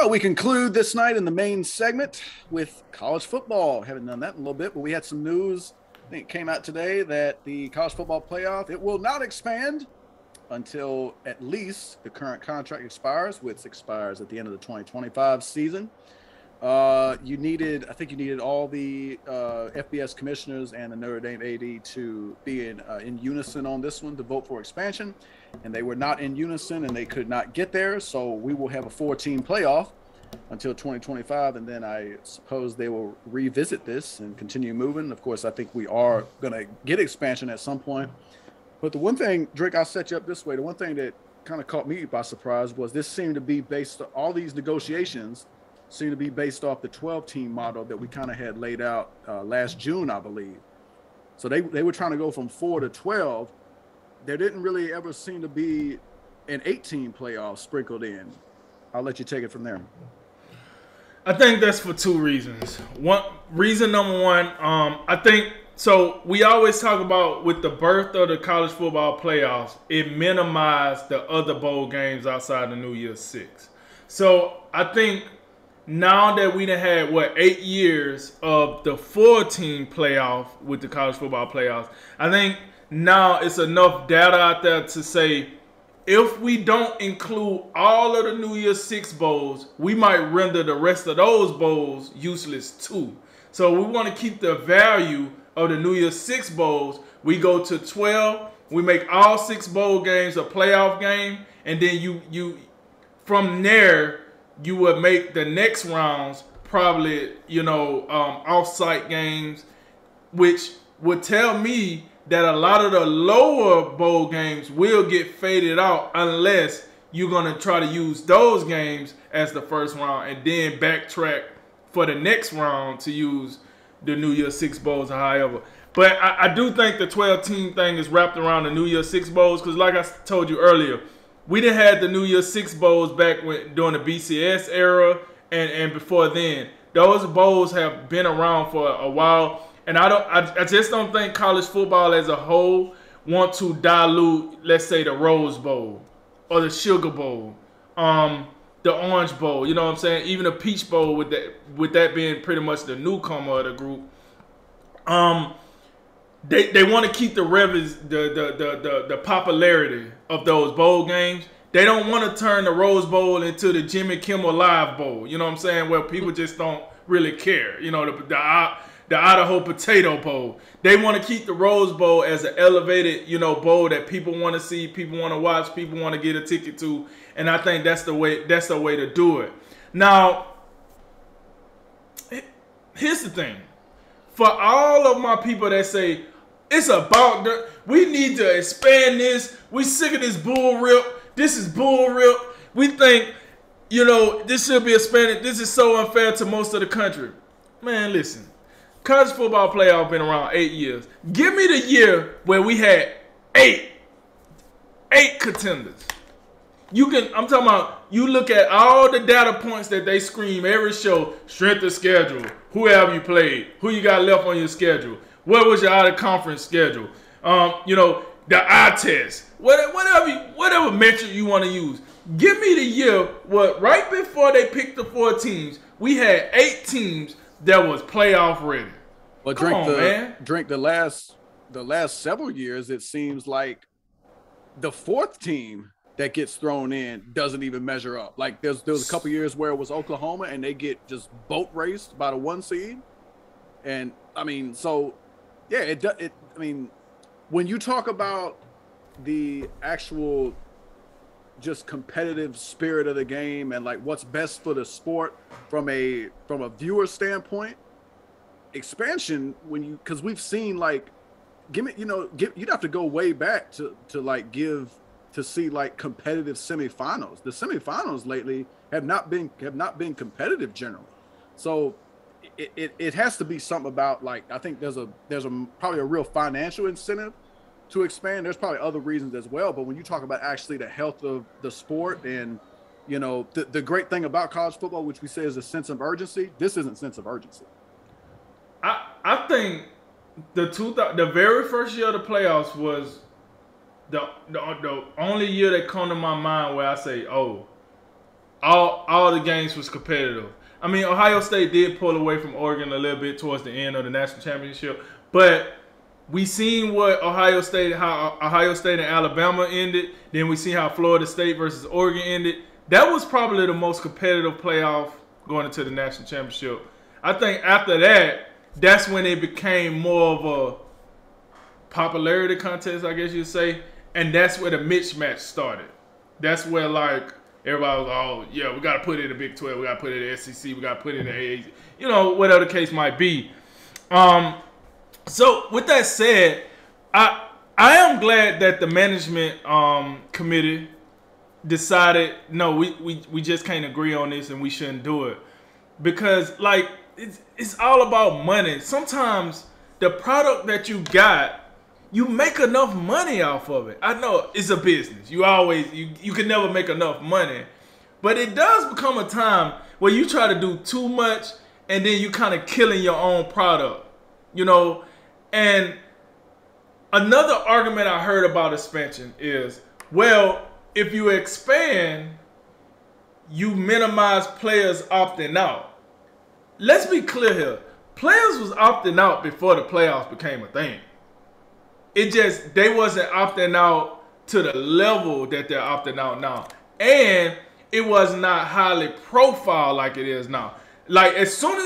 Well, we conclude this night in the main segment with college football. Haven't done that in a little bit, but we had some news. I think it came out today that the college football playoff, it will not expand until at least the current contract expires, which expires at the end of the 2025 season. I think you needed all the FBS commissioners and the Notre Dame AD to be in unison on this one to vote for expansion, and they were not in unison and they could not get there. So we will have a 4-team playoff until 2025, and then I suppose they will revisit this and continue moving. Of course, I think we are going to get expansion at some point. But the one thing, Drake, I'll set you up this way. The one thing that kind of caught me by surprise was this seemed to be based on all these negotiations seem to be based off the 12-team model that we kind of had laid out last June, I believe. So they were trying to go from 4 to 12. There didn't really ever seem to be an 8-team playoff sprinkled in. I'll let you take it from there. I think that's for two reasons. Reason number one, I think, so we always talk about with the birth of the college football playoffs, it minimized the other bowl games outside the New Year's Six. So I think now that we done had, 8 years of the 4-team playoff with the college football playoffs, I think now it's enough data out there to say if we don't include all of the New Year's Six bowls, we might render the rest of those bowls useless too. So we want to keep the value of the New Year's Six bowls. We go to 12. We make all 6 bowl games a playoff game, and then you from there you would make the next rounds probably off-site games, which would tell me that a lot of the lower bowl games will get faded out unless you're going to try to use those games as the first round and then backtrack for the next round to use the New Year's Six bowls or however. But I do think the 12-team thing is wrapped around the New Year's Six bowls because, like I told you earlier, we done had the New Year's Six bowls back during the BCS era and before then. Those bowls have been around for a while. And I just don't think college football as a whole want to dilute, let's say, the Rose Bowl or the Sugar Bowl, the Orange Bowl. You know what I'm saying? Even the Peach Bowl, with that being pretty much the newcomer of the group. They want to keep the popularity of those bowl games. They don't want to turn the Rose Bowl into the Jimmy Kimmel Live Bowl. You know what I'm saying? Where people just don't really care. You know, the Idaho Potato Bowl. They want to keep the Rose Bowl as an elevated, bowl that people want to see, people want to watch, people want to get a ticket to, and I think that's the way to do it. Now, here's the thing. For all of my people that say it's about we need to expand this, we sick of this bull rip, this is bull rip. We think, this should be expanded. This is so unfair to most of the country. Man, listen. College football playoff been around 8 years. Give me the year where we had eight contenders. I'm talking about, you look at all the data points that they scream every show, strength of schedule, who have you played, who you got left on your schedule, what was your out-of-conference schedule, the eye test, whatever metric you want to use. Give me the year where right before they picked the 4 teams, we had 8 teams that was playoff ready. But the last several years, it seems like the 4th team that gets thrown in doesn't even measure up. Like there was a couple years where it was Oklahoma and they get just boat raced by the 1 seed. And I mean, so yeah, when you talk about the actual just competitive spirit of the game and like what's best for the sport from a viewer standpoint, expansion, because we've seen like you'd have to go way back to see like competitive semifinals. The semifinals lately have not been competitive generally. So it has to be something about, like, I think there's probably a real financial incentive to expand. There's probably other reasons as well, but when you talk about actually the health of the sport and the great thing about college football, which we say is a sense of urgency, this isn't sense of urgency. I think the very first year of the playoffs was the only year that come to my mind where I say, oh, all the games was competitive. I mean, Ohio State did pull away from Oregon a little bit towards the end of the national championship, but we seen what how Ohio State and Alabama ended. Then we see how Florida State versus Oregon ended. That was probably the most competitive playoff going into the national championship. I think after that, that's when it became more of a popularity contest, I guess you'd say, and that's where the mismatch started. That's where like everybody was, oh yeah, we got to put it in the Big 12, we got to put it in the SEC, we got to put it in the AAC, you know, whatever the case might be. So with that said, I am glad that the management committee decided no, we just can't agree on this and we shouldn't do it, because like it's all about money. Sometimes the product that you got, you make enough money off of it. I know it's a business. You can never make enough money, but it does become a time where you try to do too much and then you kind of killing your own product, you know. And another argument I heard about expansion is, well, if you expand, you minimize players opting out. Let's be clear here. Players was opting out before the playoffs became a thing. It just, they wasn't opting out to the level that they're opting out now. And it was not highly profiled like it is now. Like as soon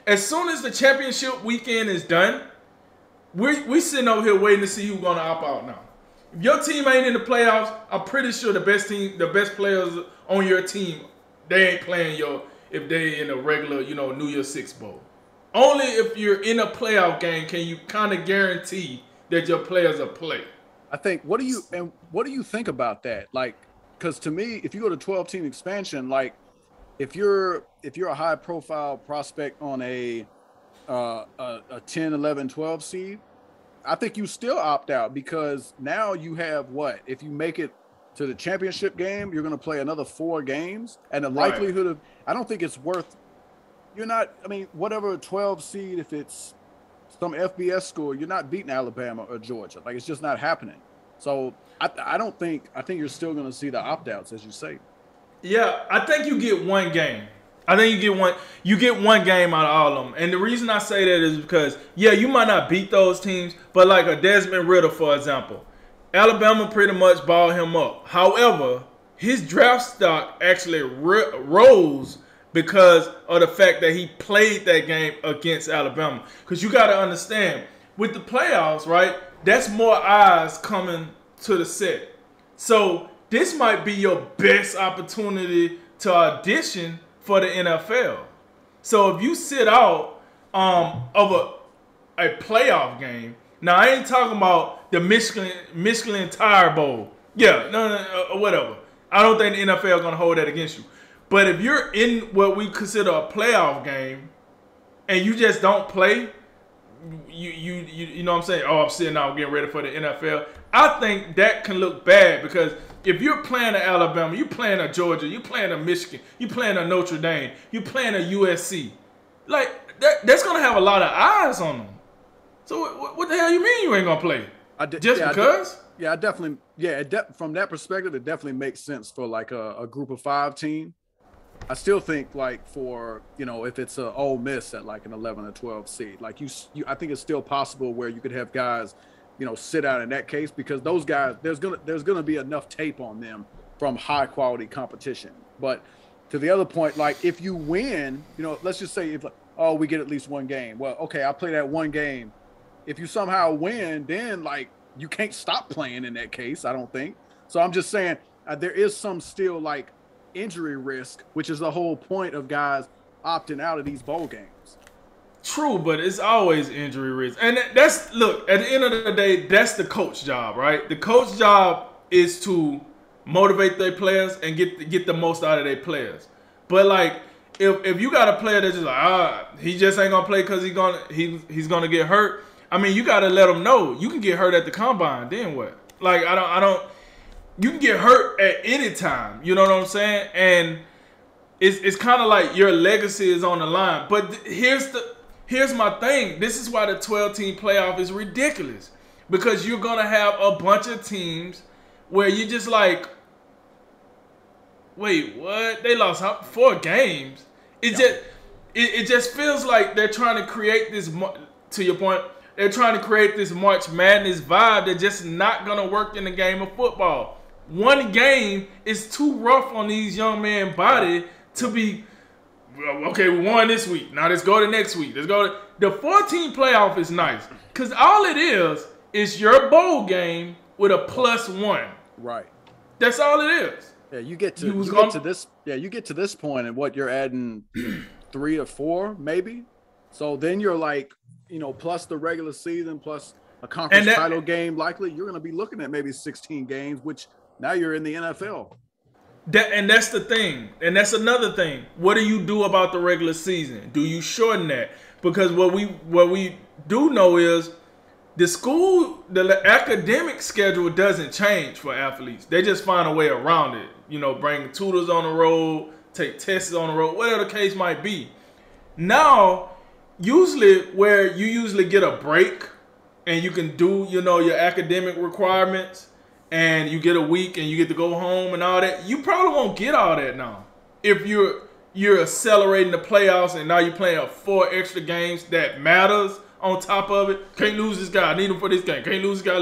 as the championship weekend is done, we sitting over here waiting to see who's gonna opt out now. If your team ain't in the playoffs, I'm pretty sure the best players on your team, they ain't playing if they in a regular, you know, New Year's Six bowl. Only if you're in a playoff game can you kind of guarantee that your players will play. I think what do you think about that? Like, because to me, if you go to 12-team expansion, like if you're a high profile prospect on a 10, 11, 12 seed, I think you still opt out, because now you have what? If you make it to the championship game, you're going to play another 4 games, and the likelihood of, I don't think it's worth, whatever 12 seed, if it's some FBS school, you're not beating Alabama or Georgia. Like, it's just not happening. So I think you're still going to see the opt-outs, as you say. Yeah, I think you get one game. I think you get one game out of all of them. And the reason I say that is because, yeah, you might not beat those teams, but like a Desmond Ridder, for example, Alabama pretty much balled him up. However, his draft stock actually rose because of the fact that he played that game against Alabama. Because you got to understand, with the playoffs, right, that's more eyes coming to the set. So this might be your best opportunity to audition for the NFL. So if you sit out of a playoff game, now I ain't talking about the Michigan Tire Bowl. Yeah, no, whatever. I don't think the NFL is going to hold that against you. But if you're in what we consider a playoff game and you just don't play, you know what I'm saying? Oh, I'm sitting out getting ready for the NFL. I think that can look bad, because if you're playing at Alabama, you're playing at Georgia, you're playing at Michigan, you're playing at Notre Dame, you're playing at USC, like that's gonna have a lot of eyes on them. So what the hell you mean you ain't gonna play? Because? From that perspective, it definitely makes sense for like a group of 5 team. I still think like for, you know, if it's a Ole Miss at like an 11 or 12 seed, like I think it's still possible where you could have guys, you know, sit out in that case, because those guys, there's gonna be enough tape on them from high quality competition. But to the other point, like if you win, you know, let's just say we get at least one game. Well, okay, I'll play that one game. If you somehow win, then like you can't stop playing in that case, I don't think. So I'm just saying there is some still like injury risk, which is the whole point of guys opting out of these bowl games. True, but it's always injury risk. And look, at the end of the day, that's the coach job, right? The coach job is to motivate their players and get the most out of their players. But like, if you got a player that's just like, he just ain't gonna play because he's gonna get hurt. I mean, you gotta let them know you can get hurt at the combine. Then what? Like, I don't. You can get hurt at any time. You know what I'm saying? And it's kind of like your legacy is on the line. But here's my thing. This is why the 12-team playoff is ridiculous, because you're gonna have a bunch of teams where you just like, wait, what? They lost 4 games. It just feels like they're trying to create this. To your point, they're trying to create this March Madness vibe that's just not gonna work in the game of football. One game is too rough on these young men's body to be. Okay, we won this week. Now let's go to next week. The 14 playoff is nice because all it is your bowl game with a +1. Right. That's all it is. Yeah, you get to this. Yeah, you get to this point, and what you're adding 3 or 4 maybe. So then you're like, plus the regular season, plus a conference title game. Likely, you're going to be looking at maybe 16 games, which now you're in the NFL. That's the thing. And that's another thing. What do you do about the regular season? Do you shorten that? Because what we do know is the academic schedule doesn't change for athletes. They just find a way around it. Bring tutors on the road, take tests on the road, whatever the case might be. Now, usually where you usually get a break and you can do, your academic requirements, and you get a week and you get to go home and all that, you probably won't get all that now. If you're accelerating the playoffs and now you're playing 4 extra games that matters on top of it. Can't lose this guy. I need him for this game. Can't lose this guy.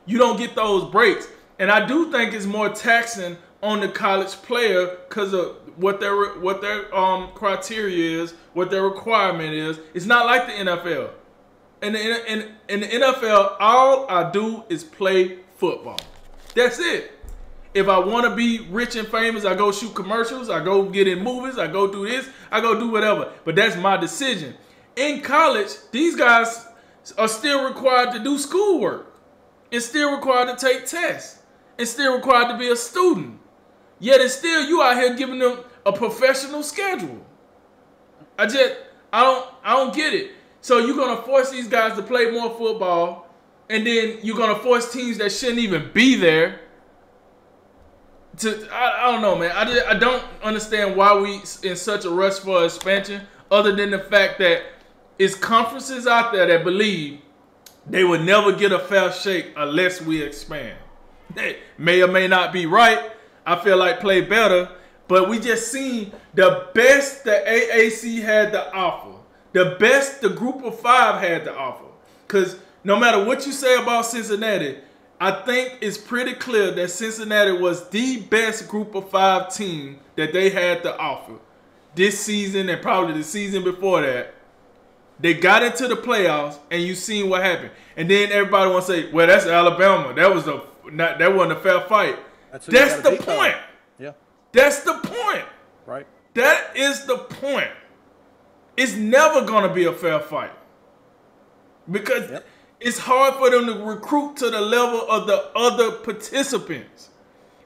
You don't get those breaks. And I do think it's more taxing on the college player because of what their criteria is, what their requirement is. It's not like the NFL. In the NFL, all I do is play football. That's it. If I want to be rich and famous, I go shoot commercials, I go get in movies, I go do this, I go do whatever. But that's my decision. In college, these guys are still required to do schoolwork. It's still required to take tests. It's still required to be a student. Yet it's still you out here giving them a professional schedule. I don't get it. So you're gonna force these guys to play more football, and then you're gonna force teams that shouldn't even be there to. I don't know, man. I don't understand why we in such a rush for expansion, other than the fact that it's conferences out there that believe they will never get a fair shake unless we expand. They may or may not be right. I feel like play better, but we just seen the best the AAC had to offer. The best the group of 5 had to offer. Because no matter what you say about Cincinnati, I think it's pretty clear that Cincinnati was the best group of 5 team that they had to offer. This season and probably the season before that. They got into the playoffs and you seen what happened. And then everybody want to say, well, that's Alabama. That wasn't a fair fight. That's the point. Yeah. That's the point. Right. That is the point. It's never going to be a fair fight. Because it's hard for them to recruit to the level of the other participants.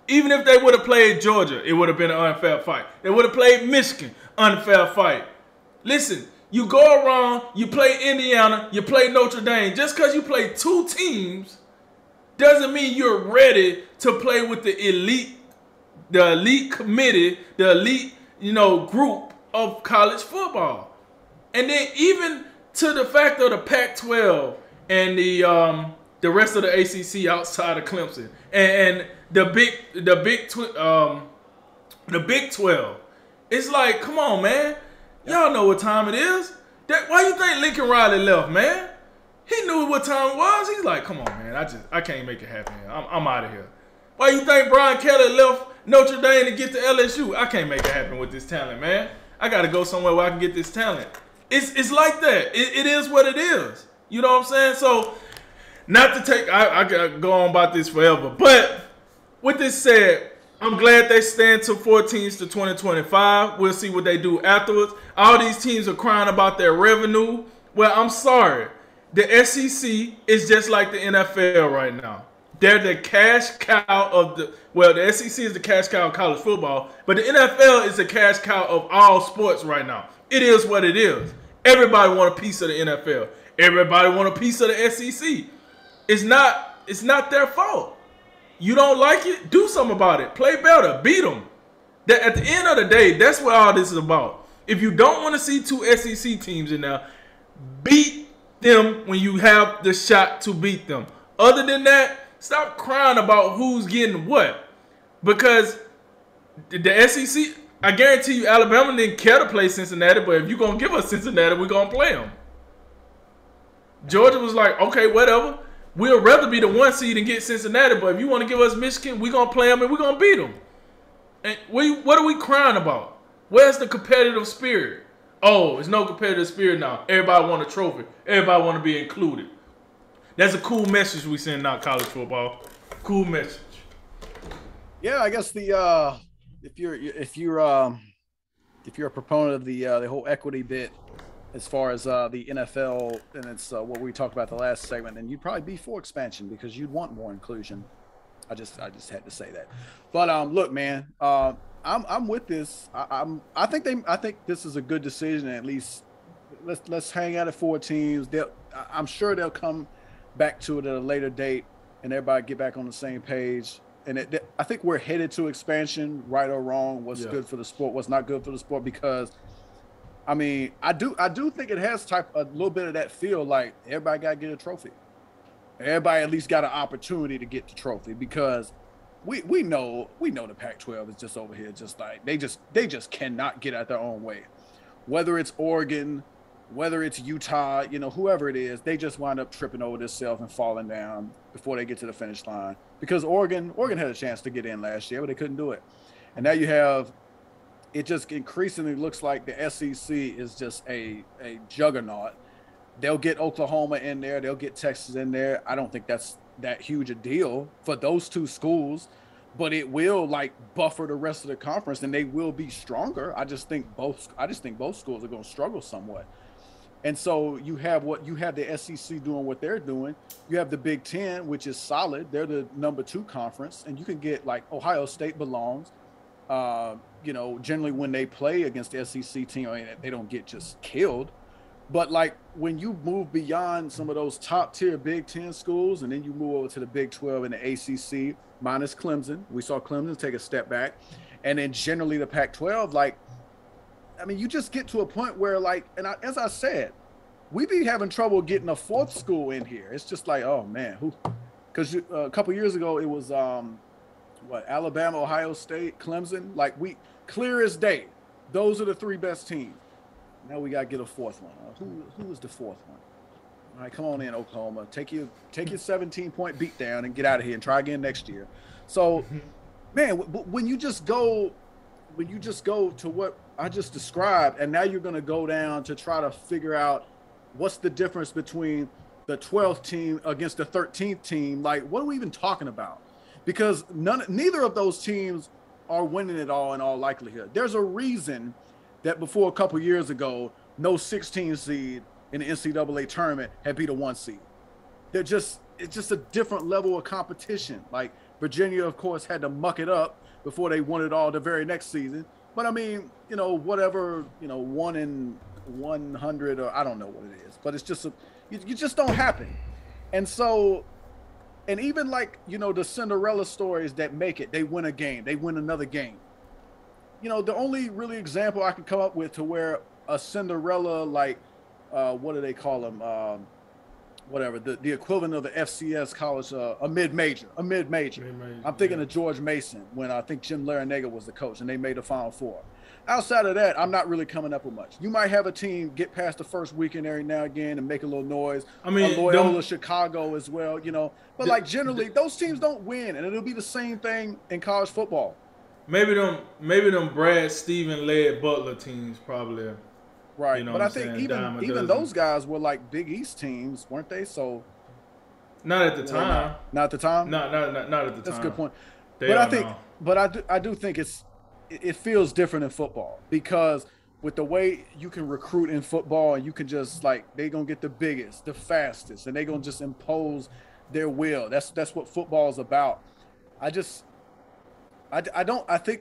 Even if they would have played Georgia, it would have been an unfair fight. They would have played Michigan, unfair fight. Listen, you go around, you play Indiana, you play Notre Dame. Just because you play 2 teams doesn't mean you're ready to play with the elite committee, the elite, group of college football. And then even to the fact of the Pac-12 and the rest of the ACC outside of Clemson and the Big 12. It's like, come on, man. Y'all know what time it is. Why you think Lincoln Riley left, man? He knew what time it was. He's like, come on, man. I can't make it happen here. I'm out of here. Why you think Brian Kelly left Notre Dame to get to LSU? I can't make it happen with this talent, man. I got to go somewhere where I can get this talent. It's like that. It is what it is. You know what I'm saying? So, not to take, I could go on about this forever. But with this said, I'm glad they stand to 4 teams to 2025. We'll see what they do afterwards. All these teams are crying about their revenue. Well, I'm sorry. The SEC is just like the NFL right now. They're the cash cow of the SEC is the cash cow of college football, but the NFL is the cash cow of all sports right now. It is what it is. Everybody want a piece of the NFL. Everybody want a piece of the SEC. It's not their fault. You don't like it? Do something about it. Play better. Beat them. At the end of the day, that's what all this is about. If you don't want to see 2 SEC teams in there, beat them when you have the shot to beat them. Other than that, stop crying about who's getting what. Because The SEC, I guarantee you, Alabama didn't care to play Cincinnati, but if you're going to give us Cincinnati, we're going to play them. Georgia was like, okay, whatever. We'll rather be the 1 seed and get Cincinnati, but if you want to give us Michigan, we're going to play them and we're going to beat them. And what are we crying about? Where's the competitive spirit? Oh, there's no competitive spirit now. Everybody want a trophy. Everybody want to be included. That's a cool message we send out college football. Cool message. Yeah, I guess if you're a proponent of the whole equity bit as far as the NFL, and it's what we talked about the last segment, and you'd probably be for expansion because you'd want more inclusion. I just had to say that. But look, man, I'm with this. I think this is a good decision. At least let's hang out at 4 teams. I'm sure they'll come back to it at a later date, and everybody get back on the same page. And I think we're headed to expansion, right or wrong. What's good for the sport, what's not good for the sport, because I mean, I do think it has a little bit of that feel like everybody got to get a trophy. Everybody at least got an opportunity to get the trophy, because we know the Pac-12 is just over here, just like they just cannot get out their own way. Whether it's Oregon, whether it's Utah, whoever it is, they just wind up tripping over themselves and falling down before they get to the finish line. Because Oregon had a chance to get in last year, but they couldn't do it. And now you have, it just increasingly looks like the SEC is just a juggernaut. They'll get Oklahoma in there. They'll get Texas in there. I don't think that's that huge a deal for those 2 schools, but it will buffer the rest of the conference, and they will be stronger. I just think both schools are going to struggle somewhat. And so you have the SEC doing what they're doing. You have the Big Ten, which is solid. They're the number 2 conference, and you can get Ohio State belongs. Generally when they play against the SEC team, they don't get just killed. But when you move beyond some of those top tier Big Ten schools, and then you move over to the Big 12 and the ACC, minus Clemson, we saw Clemson take a step back, and then generally the Pac-12, you just get to a point where as I said, we be having trouble getting a 4th school in here. It's just oh man, because a couple years ago it was Alabama, Ohio State, Clemson. We clear as day, those are the 3 best teams. Now we gotta get a 4th one. Who is the 4th one? All right, come on in, Oklahoma. Take your 17-point beat down and get out of here and try again next year. So, man, when you just go to what I just described, and now you're going to go down to try to figure out what's the difference between the 12th team against the 13th team. What are we even talking about? Because neither of those teams are winning it all in all likelihood. There's a reason that before a couple years ago, no 16 seed in the NCAA tournament had beat a 1 seed. It's just a different level of competition. Virginia, of course, had to muck it up before they won it all the very next season. But I mean, whatever, 1 in 100, or I don't know what it is, but it's just you just don't happen. And so, and even the Cinderella stories that make it, they win a game, they win another game. The only really example I can come up with to where a Cinderella, what do they call them? Whatever, the equivalent of the FCS college, a mid-major. I'm thinking of George Mason when I think Jim Larinaga was the coach and they made the Final Four. Outside of that, I'm not really coming up with much. You might have a team get past the first weekend every now and again and make a little noise. I mean, Loyola Chicago as well, But generally, those teams don't win, and it'll be the same thing in college football. Maybe them Brad Stevens led Butler teams probably. Right, but I think even those guys were Big East teams, weren't they? So not at the time. Not at the time. Not at the time. That's a good point. But I do think it feels different in football, because with the way you can recruit in football, and you can just they're gonna get the biggest, the fastest, and they're gonna just impose their will. That's what football is about. I think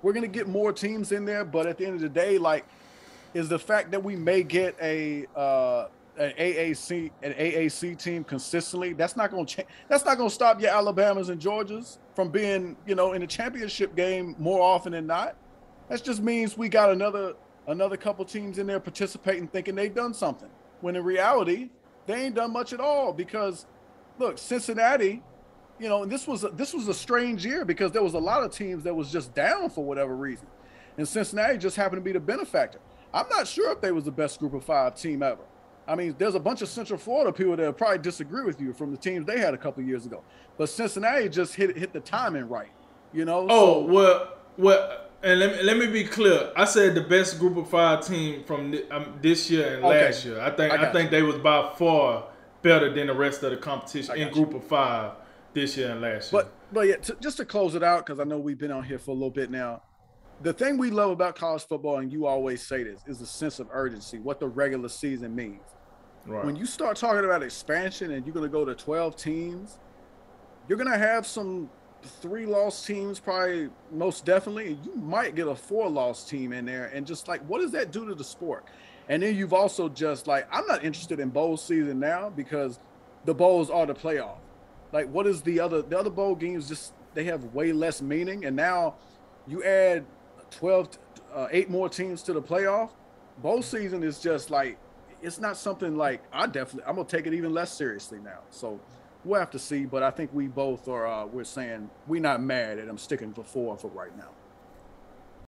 we're gonna get more teams in there, but at the end of the day, is the fact that we may get an AAC team consistently, that's not going to change. That's not going to stop your Alabamas and Georgias from being, in the championship game more often than not. That just means we got another couple teams in there participating, thinking they've done something, when in reality they ain't done much at all. Because look, Cincinnati you know, and this was a strange year because there was a lot of teams that was just down for whatever reason, and Cincinnati just happened to be the benefactor. I'm not sure if they was the best Group of 5 team ever. I mean, there's a bunch of Central Florida people that probably disagree with you from the teams they had a couple of years ago, but Cincinnati just hit the timing right, you know. Oh So well, and let me be clear. I said the best Group of 5 team from this year and okay, last year. I I got think you. they was by far better than the rest of the competition I in got you. Group of 5 this year and last year. But yeah, just to close it out, because I know we've been on here for a little bit now. The thing we love about college football, and you always say this, is the sense of urgency, what the regular season means. Right. When you start talking about expansion and you're going to go to 12 teams, you're going to have some 3-loss teams, probably most definitely. And you might get a 4-loss team in there. And just like, what does that do to the sport? And then you've also just like, I'm not interested in bowl season now because the bowls are the playoff. Like, what is the other bowl games? Just they have way less meaning. And now you add 12, 8 more teams to the playoff. Bowl season is just like, it's not something like I'm gonna take it even less seriously now. So we'll have to see. But I think we both are we're saying we're not mad at them sticking for 4 for right now.